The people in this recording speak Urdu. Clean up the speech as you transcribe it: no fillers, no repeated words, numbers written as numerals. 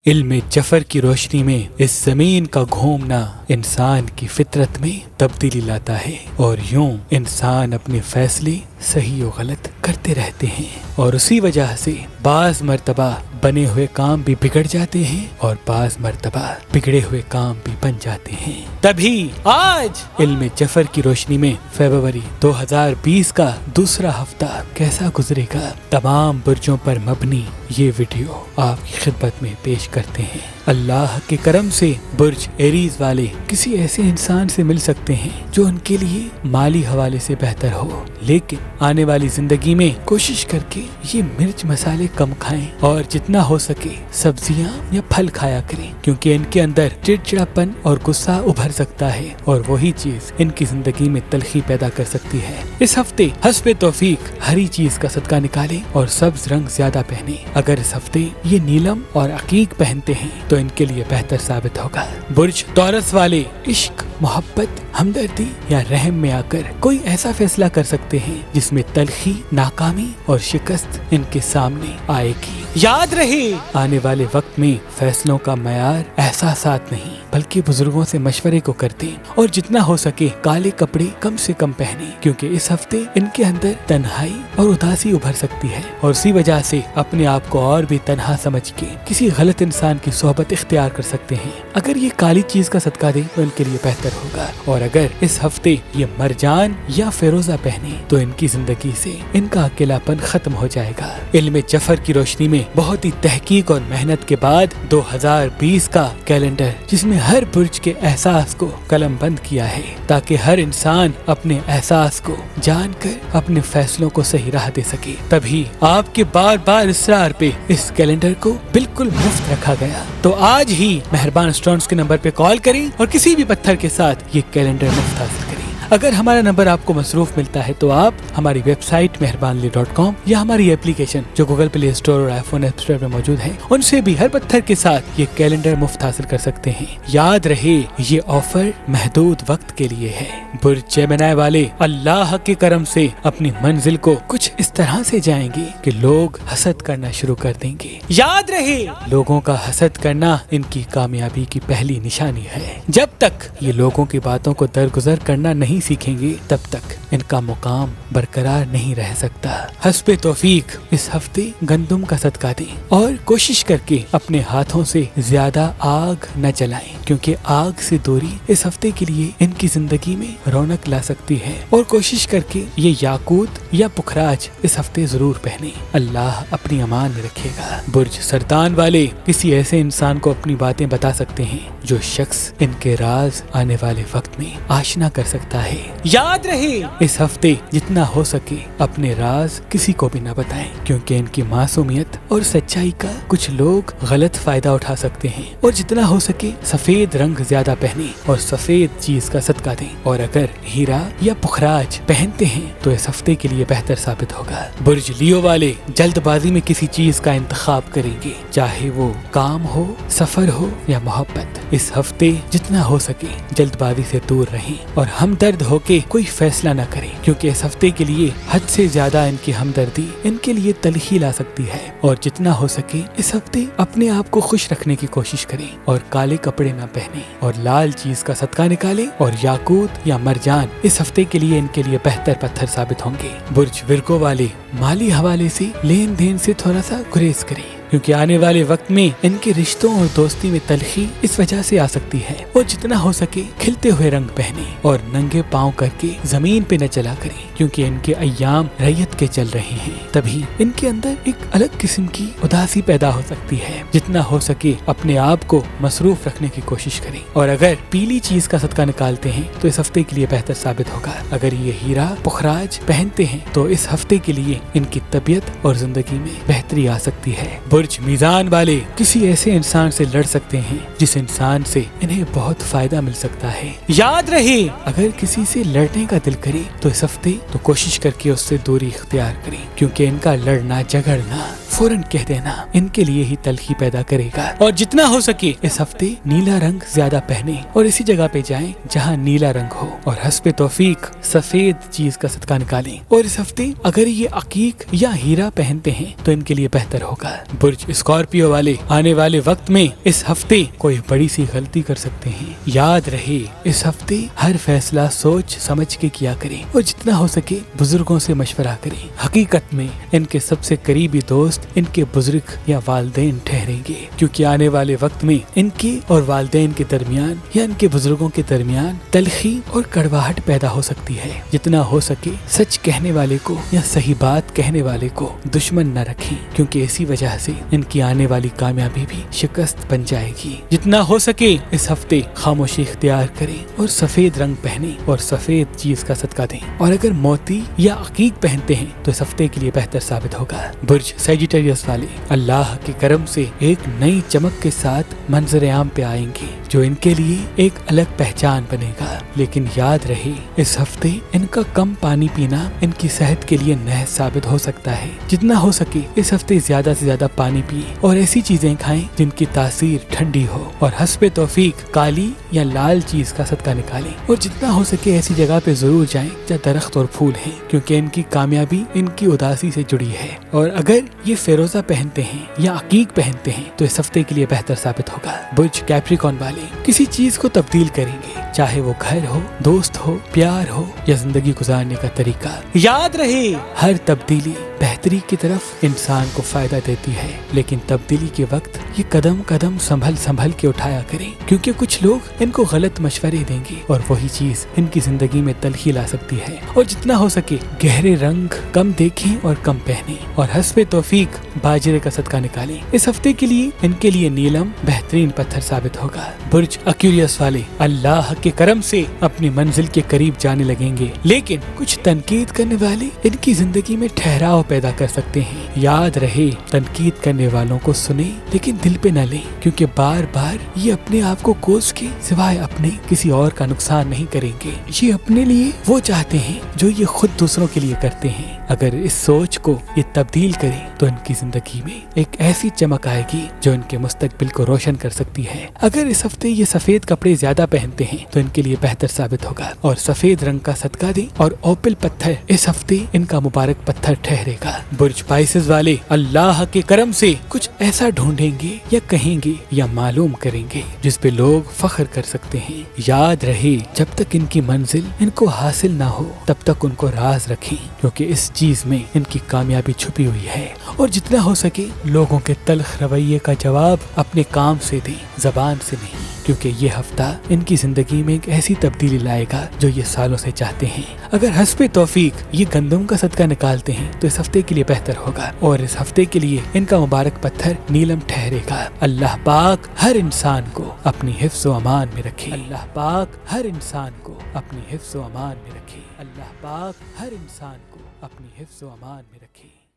علم جفر کی روشنی میں اس زمین کا گھومنا انسان کی فطرت میں تبدیلی لاتا ہے اور یوں انسان اپنے فیصلے صحیح و غلط کرتے رہتے ہیں اور اسی وجہ سے بعض مرتبہ بنے ہوئے کام بھی بگڑ جاتے ہیں اور بعض مرتبہ بگڑے ہوئے کام بھی بن جاتے ہیں۔ تبھی آج علم جفر کی روشنی میں فروری 2020 کا دوسرا ہفتہ کیسا گزرے گا، تمام برجوں پر مبنی یہ ویڈیو آپ کی خدمت میں پیش کرتے ہیں۔ اللہ کے کرم سے برج ایریز والے کسی ایسے انسان سے مل سکتے ہیں جو ان کے لیے مالی حوالے سے بہتر ہو، لیکن آنے والی زندگی میں کوشش کر کے یہ مرچ مسالے کم کھائیں اور جتنا ہو سکے سبزیاں یا پھل کھایا کریں، کیونکہ ان کے اندر چڑچڑاپن اور غصہ ابھر سکتا ہے اور وہی چیز ان کی زندگی میں تلخی پیدا کر سکتی ہے۔ اس ہفتے حسب توفیق ہری چیز کا صدقہ نکالیں اور سبز رنگ زیادہ پہنیں۔ اگر اس ہفتے یہ نیلم اور عقیق پہنتے ہیں تو ان کے لیے بہتر ثابت ہوگا۔ برج تورس والے عشق، محبت، ہمدردی یا رحم میں آ کر کوئی ایسا فیصلہ کر سکتے ہیں جس میں تلخی، ناکامی اور شکست ان کے سامنے آئے گی۔ یاد رہے، آنے والے وقت میں فیصلوں کا معیار احساسات نہیں بلکہ بزرگوں سے مشورے کو کرتے اور جتنا ہو سکے کالے کپڑے کم سے کم پہنے، کیونکہ اس ہفتے ان کے اندر تنہائی اور اداسی ابھر سکتی ہے اور اسی وجہ سے اپنے آپ کو اور بھی تنہا سمجھ کے کسی غلط انسان کی صحبت اختیار کر سکتے ہیں۔ اگر یہ کالی چیز کا صدقہ دیں تو ان کے لیے بہتر ہوگا، اور اگر اس ہفتے یہ مرجان یا فیروزہ پہنے تو ان کی زندگی سے ان کا اکیلاپن ختم ہو جائے گا۔ علم جفر کی روشنی میں بہت ہی تحقیق اور محنت کے بعد 2020 کا کیلنڈر، جس میں ہر برج کے احساس کو قلم بند کیا ہے تاکہ ہر انسان اپنے احساس کو جان کر اپنے فیصلوں کو صحیح راہ دے سکے، تبھی آپ کے بار بار اصرار پہ اس کیلنڈر کو بالکل مفت رکھا گیا۔ تو آج ہی مہربان اسٹونز کے نمبر پہ کال کریں اور کسی بھی پتھر کے ساتھ یہ کیلنڈر مفت حاصل کریں۔ اگر ہمارا نمبر آپ کو مصروف ملتا ہے تو آپ ہماری ویب سائٹ مہربانلی.com یا ہماری اپلیکیشن جو گوگل پلے اسٹور اور آئی فون ایپ اسٹور میں موجود ہے ان سے بھی ہر پتھر کے ساتھ یہ کیلنڈر مفت حاصل کر سکتے ہیں۔ یاد رہے، یہ آفر محدود وقت کے لیے ہے۔ برج جیمنائی والے اللہ کے کرم سے اپنی منزل کو کچھ اس طرح سے جائیں گے کہ لوگ حسد کرنا شروع کر دیں گے۔ یاد رہے، لوگوں کا حسد کرنا ان کی کامیابی کی پہلی نشانی ہے۔ جب تک یہ لوگوں کی باتوں کو درگزر کرنا نہیں سیکھیں گے تب تک ان کا مقام برقرار نہیں رہ سکتا۔ حسب توفیق اس ہفتے گندم کا صدقہ دیں اور کوشش کر کے اپنے ہاتھوں سے زیادہ آگ نہ جلائیں، کیونکہ آگ سے دوری اس ہفتے کے لیے ان کی زندگی میں رونق لا سکتی ہے، اور کوشش کر کے یہ یاقوت یا پکھراج اس ہفتے ضرور پہنیں۔ اللہ اپنی امان میں رکھے گا۔ برج سرطان والے کسی ایسے انسان کو اپنی باتیں بتا سکتے ہیں جو شخص ان کے راز آنے والے وقت میں آشنا کر سکتا ہے۔ یاد رہے، اس ہفتے جتنا ہو سکے اپنے راز کسی کو بھی نہ بتائیں، کیونکہ ان کی معصومیت اور سچائی کا کچھ لوگ غلط فائدہ اٹھا سکتے ہیں، اور جتنا ہو سکے سفید رنگ زیادہ پہنیں اور سفید چیز کا صدقہ دیں، اور اگر ہیرا یا پکھراج پہنتے ہیں تو اس ہفتے کے لیے بہتر ثابت ہوگا۔ برج لیو والے جلد بازی میں کسی چیز کا انتخاب کریں گے، چاہے وہ کام ہو، سفر ہو یا محبت۔ اس ہفتے جتنا ہو سکے جلد بازی سے دور رہیں اور ہمدرد ہو کے کوئی فیصلہ نہ کریں، کیونکہ اس ہفتے کے لیے حد سے زیادہ ان کی ہمدردی ان کے لیے تلخی لا سکتی ہے، اور جتنا ہو سکے اس ہفتے اپنے آپ کو خوش رکھنے کی کوشش کریں اور کالے کپڑے نہ پہنیں اور لال چیز کا صدقہ نکالیں، اور یاقوت یا مرجان اس ہفتے کے لیے ان کے لیے بہتر پتھر ثابت ہوں گے۔ برج ورگو والے مالی حوالے سے لین دین سے تھوڑا سا گریز کریں، کیونکہ آنے والے وقت میں ان کے رشتوں اور دوستی میں تلخی اس وجہ سے آ سکتی ہے، اور جتنا ہو سکے کھلتے ہوئے رنگ پہنے اور ننگے پاؤں کر کے زمین پہ نہ چلا کریں، کیونکہ ان کے ایام ریت کے چل رہے ہیں، تبھی ان کے اندر ایک الگ قسم کی اداسی پیدا ہو سکتی ہے۔ جتنا ہو سکے اپنے آپ کو مصروف رکھنے کی کوشش کریں، اور اگر پیلی چیز کا صدقہ نکالتے ہیں تو اس ہفتے کے لیے بہتر ثابت ہوگا۔ اگر یہ ہیرا پکھراج پہنتے ہیں تو اس ہفتے کے لیے ان کی طبیعت اور زندگی میں بہتری آ سکتی ہے۔ برج میزان والے کسی ایسے انسان سے لڑ سکتے ہیں جس انسان سے انہیں بہت فائدہ مل سکتا ہے۔ یاد رہے، اگر کسی سے لڑنے کا دل کرے تو اس ہفتے تو کوشش کر کے اس سے دوری اختیار کریں، کیونکہ ان کا لڑنا جھگڑنا فوراً کہہ دینا ان کے لیے ہی تلخی پیدا کرے گا۔ اور جتنا ہو سکے اس ہفتے نیلا رنگ زیادہ پہنے اور اسی جگہ پہ جائیں جہاں نیلا رنگ ہو، اور حسب توفیق سفید چیز کا صدقہ نکالیں۔ اور اس ہفتے اگر یہ عقیق یا ہیرا پہنتے ہیں تو ان کے لیے بہتر ہوگا۔ برج اسکارپیو والے آنے والے وقت میں اس ہفتے کوئی بڑی سی غلطی کر سکتے ہیں۔ یاد رہے اس ہفتے ہر فیصلہ سوچ سمجھ کے کیا کریں اور جتنا ہو سکے بزرگوں سے مشورہ کریں۔ حقیقت میں ان کے سب سے قریبی دوست ان کے بزرگ یا والدین ٹھہریں گے، کیونکہ آنے والے وقت میں ان کے اور والدین کے درمیان یا ان کے بزرگوں کے درمیان تلخی اور کڑواہٹ پیدا ہو سکتی ہے۔ جتنا ہو سکے سچ کہنے والے کو یا صحیح بات کہنے والے کو دشمن نہ رکھیں، کیونکہ اسی وجہ سے ان کی آنے والی کامیابی بھی شکست بن جائے گی۔ جتنا ہو سکے اس ہفتے خاموشی اختیار کریں اور سفید رنگ پہنیں اور سفید چیز کا صدقہ دیں، اور اگر موتی یا عقیق پہنتے ہیں تو اس ہفتے کے لیے بہتر ثابت ہوگا۔ برج سیجیٹیریس والے اللہ کے کرم سے ایک نئی چمک کے ساتھ منظر عام پہ آئیں گے جو ان کے لیے ایک الگ پہچان بنے گا، لیکن یاد رہے اس ہفتے ان کا کم پانی پینا ان کی صحت کے لیے نحس ثابت ہو سکتا ہے۔ جتنا ہو سکے اس ہفتے زیادہ سے زیادہ پانی پئیں اور ایسی چیزیں کھائیں جن کی تاثیر ٹھنڈی ہو، اور حسب توفیق کالی یا لال چیز کا صدقہ نکالیں، اور جتنا ہو سکے ایسی جگہ پہ ضرور جائیں جہاں درخت اور پھول ہیں، کیونکہ ان کی کامیابی ان کی اداسی سے جڑی ہے۔ اور اگر یہ فیروزہ پہنتے ہیں یا عقیق پہنتے ہیں تو اس ہفتے کے لیے بہتر ثابت ہوگا۔ برج کیپریکون والے کسی چیز کو تبدیل کریں گے، چاہے وہ گھر ہو، دوست ہو، پیار ہو یا زندگی گزارنے کا طریقہ۔ یاد رہے ہر تبدیلی بہتری کی طرف انسان کو فائدہ دیتی ہے، لیکن تبدیلی کے وقت یہ قدم قدم سنبھل کے اٹھایا کریں، کیونکہ کچھ لوگ ان کو غلط مشورے دیں گے اور وہی چیز ان کی زندگی میں تلخی لا سکتی ہے۔ اور جتنا ہو سکے گہرے رنگ کم دیکھیں اور کم پہنیں، اور حسب توفیق باجرے کا صدقہ نکالیں۔ اس ہفتے کے لیے ان کے لیے نیلم بہترین پتھر ثابت ہوگا۔ برج ایکویریس والے اللہ کے کرم سے اپنی منزل کے قریب جانے لگیں گے، لیکن کچھ تنقید کرنے والے ان کی زندگی میں ٹھہراؤ پیدا کر سکتے ہیں۔ یاد رہے تنقید کرنے والوں کو سنیں لیکن دل پہ نہ لیں، کیونکہ بار بار یہ اپنے آپ کو کوس کے سوائے اپنے کسی اور کا نقصان نہیں کریں گے۔ یہ اپنے لیے وہ چاہتے ہیں جو یہ خود دوسروں کے لیے کرتے ہیں۔ اگر اس سوچ کو یہ تبدیل کریں تو ان کی زندگی میں ایک ایسی چمک آئے گی جو ان کے مستقبل کو روشن کر سکتی ہے۔ اگر اس ہفتے یہ سفید کپڑے زیادہ پہنتے ہیں تو ان کے لیے بہتر ثابت ہوگا، اور سفید رنگ کا صدقہ دیں، اور اوپل پتھر اس ہفتے ان کا مبارک پتھر ٹھہرے گا۔ برج پائسز والے اللہ کے کرم سے کچھ ایسا ڈھونڈیں گے یا کہیں گے یا معلوم کریں گے جس پہ لوگ فخر کر سکتے ہیں۔ یاد رہے جب تک ان کی منزل ان کو حاصل نہ ہو تب تک ان کو راز رکھیں، کیونکہ اس چیز میں ان کی کامیابی چھپی ہوئی ہے۔ اور جتنا ہو سکے لوگوں کے تلخ رویے کا جواب اپنے کام سے دیں، زبان سے نہیں، کیونکہ یہ ہفتہ ان کی زندگی میں ایک ایسی تبدیلی لائے گا جو یہ سالوں سے چاہتے ہیں۔ اگر حسب توفیق یہ گندم کا صدقہ نکالتے ہیں تو اس ہفتے کے لیے بہتر ہوگا، اور اس ہفتے کے لیے ان کا مبارک پتھر نیلم ٹھہرے گا۔ اللہ پاک ہر انسان کو اپنی حفظ و امان میں رکھے۔ اللہ پاک ہر انسان کو اپنی حفظ و امان میں رکھے۔ اللہ پاک ہر انسان کو اپنی حفظ و امان میں رکھے۔